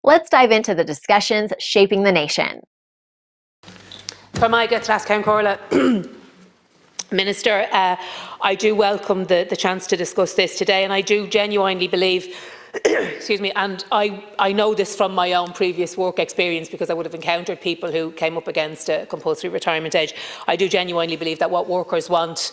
Let's dive into the discussions shaping the nation. Minister, I do welcome the chance to discuss this today, and I do genuinely believe excuse me, and I know this from my own previous work experience because I would have encountered people who came up against a compulsory retirement age. I do genuinely believe that what workers want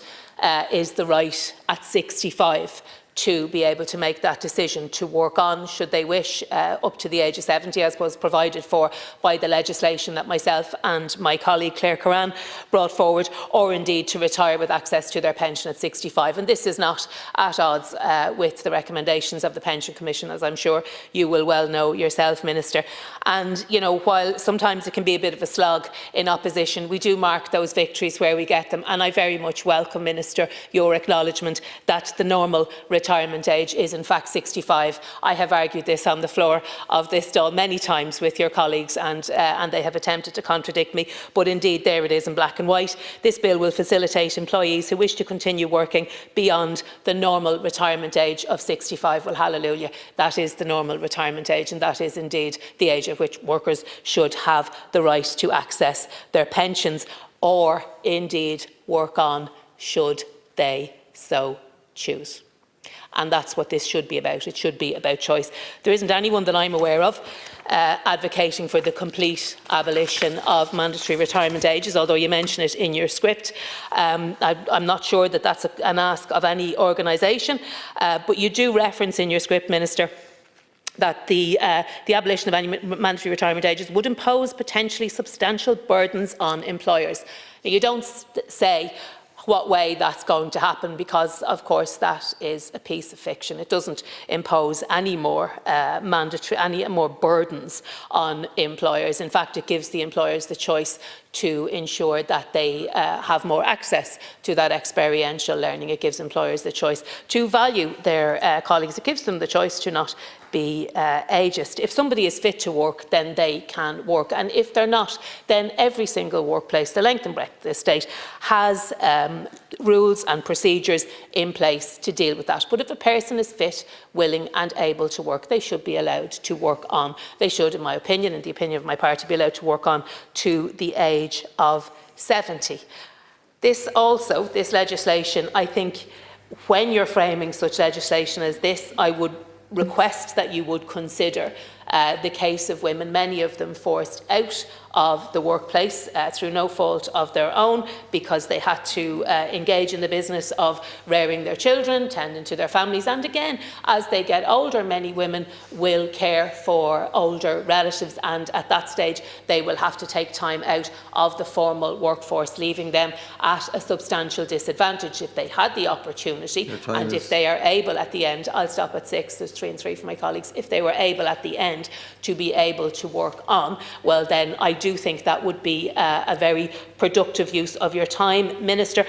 is the right at 65 to be able to make that decision to work on, should they wish, up to the age of 70, as was provided for by the legislation that myself and my colleague Claire Curran brought forward, or indeed to retire with access to their pension at 65. And this is not at odds with the recommendations of the Pension Commission, as I'm sure you will well know yourself, Minister. And, you know, while sometimes it can be a bit of a slog in opposition, we do mark those victories where we get them. And I very much welcome, Minister, your acknowledgement that the normal retirement age is in fact 65. I have argued this on the floor of this Dáil many times with your colleagues, and they have attempted to contradict me, but indeed there it is in black and white. This bill will facilitate employees who wish to continue working beyond the normal retirement age of 65. Well, hallelujah, that is the normal retirement age, and that is indeed the age at which workers should have the right to access their pensions, or indeed work on should they so choose. And that's what this should be about. It should be about choice. There isn't anyone that I'm aware of advocating for the complete abolition of mandatory retirement ages, although you mention it in your script. I'm not sure that that's an ask of any organisation, but you do reference in your script, Minister, that the abolition of any mandatory retirement ages would impose potentially substantial burdens on employers. Now, you don't say what way that's going to happen, because of course that is a piece of fiction. It doesn't impose any more any more burdens on employers. In fact, it gives the employers the choice to ensure that they have more access to that experiential learning. It gives employers the choice to value their colleagues. It gives them the choice to not be ageist. If somebody is fit to work, then they can work. And if they're not, then every single workplace, the length and breadth of the state, has rules and procedures in place to deal with that. But if a person is fit, willing and able to work, they should be allowed to work on. They should, in my opinion, in the opinion of my party, be allowed to work on to the age of 70. This legislation, I think, when you're framing such legislation as this, I would request that you would consider the case of women, many of them forced out of the workplace through no fault of their own, because they had to engage in the business of rearing their children, tending to their families, and again, as they get older, many women will care for older relatives, and at that stage they will have to take time out of the formal workforce, leaving them at a substantial disadvantage. If they had the opportunity, and if they are able at the end, I'll stop at 6, there's 3 and 3 for my colleagues, if they were able at the end to be able to work on, well then I do think that would be a very productive use of your time, Minister.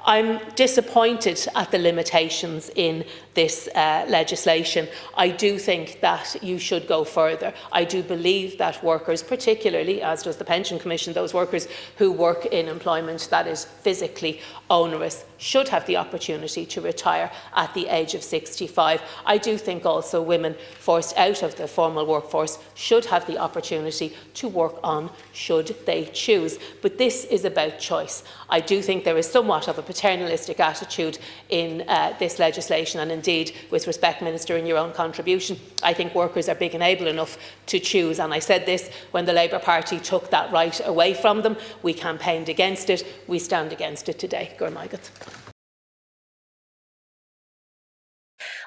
I'm disappointed at the limitations in this legislation. I do think that you should go further. I do believe that workers, particularly, as does the Pension Commission, those workers who work in employment that is physically onerous, should have the opportunity to retire at the age of 65. I do think also women forced out of the formal workforce should have the opportunity to work on should they choose. But this is about choice. I do think there is somewhat of a paternalistic attitude in this legislation, and indeed, with respect, Minister, in your own contribution, I think workers are big and able enough to choose. And I said this when the Labour Party took that right away from them. We campaigned against it. We stand against it today.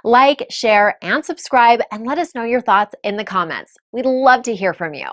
Like, share, and subscribe, and let us know your thoughts in the comments. We'd love to hear from you.